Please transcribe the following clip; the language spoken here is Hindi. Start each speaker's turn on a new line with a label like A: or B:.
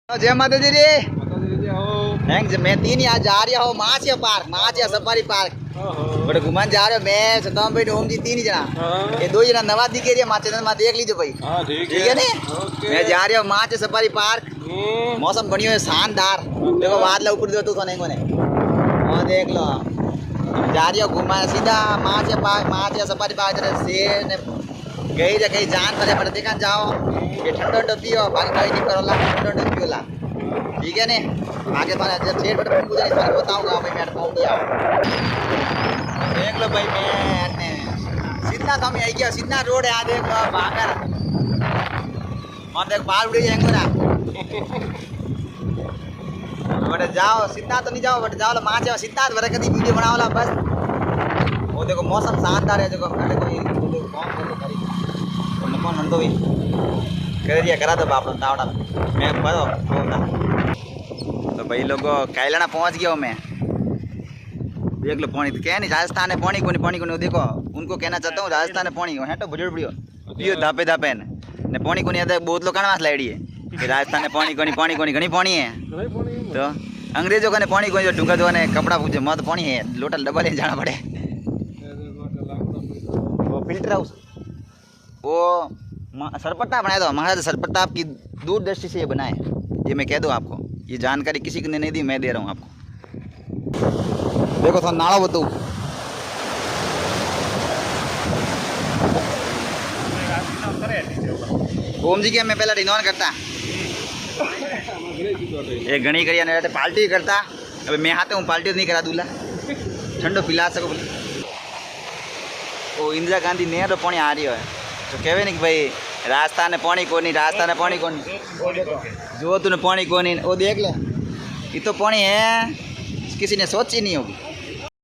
A: जय माता दी रे। थैंक्स। मैं 3 यहाँ जा रहा हूँ Machia park, Machia safari park बड़े घुमान जा रहे हो। मैं सतम भाई ओम जी 3 जना, ये 2 जना नवा दिखे रही है माचिया में, देख लीजिए भाई। ठीक है नी। मैं जा रहा हूँ माचिया सफारी पार्क। मौसम बढ़िया है, शानदार। देखो बादल ऊपर दो तो नहीं कोने और देख लो। जा रही हो घुमा सीधा Machia park, Machia safari park. शेर ने गई जा कहीं जान पड़े पड़े देखा जाओ। ये ठंडो ठंडो पियो, बाकी भाई नहीं करो ला, ठंडो ठंडो पियो ला। ठीक है ने। आगे तो जब शेर बड़े मुझे नहीं बताऊंगा भाई, मैं पहुंच गया। देख लो भाई मैं सीधा तो हम आई गया, सीधा रोड है यहाँ देख लो भागर और देख बाल उड़ी जाएंगे ना। बटे जाओ सीधा तो नहीं जाओ, बट जाओ माँ जाओ सीधा बड़े कभी वीडियो बनाओ ला बस। वो देखो मौसम शानदार है। देखो कौन मन तो भी कर दिया करा दो बाप तावड़ा मैं बड़ो। तो भाई लोगों कैलाना पहुंच गया हूँ मैं। देख लो पानी तो क्या नहीं, राजस्थान है पानी को देखो। उनको कहना चाहता हूँ राजस्थान है पानी को है तो बुजुर्ग बुढ़ियो पियो धापे धापे ने पानी को नहीं बोतलों कानवा लाइडी है कि राजस्थान में पानी को घनी पानी है। तो अंग्रेजों का पानी को जो ढूंगा जो ने कपड़ा पूछे मत पानी है, लोटा डब्बा ले जाना पड़े। वो फिल्टर हाउस वो सरपट्टा बनाया था महाराज सरपट्टा की दूरदृष्टि से ये बनाए। ये मैं कह दूँ आपको, ये जानकारी किसी ने नहीं दी, मैं दे रहा हूँ आपको। देखो थोड़ा नाड़ा बताओ। ओम जी के मैं पहला रिनॉन करता ये घनी करिया नहीं रहते पार्टी करता। अबे मैं आते हूँ पार्टी तो नहीं करा दूल्हा ठंडो पिला सको बोले। वो इंदिरा गांधी नेहर रो पानी आ रही है तो कहवे नहीं कि भाई राजस्थान ने पानी को नहीं, राजस्थान ने पानी को नहीं। जो तूने पानी को नहीं वो देख ले, ये तो पानी है किसी ने सोची नहीं होगी।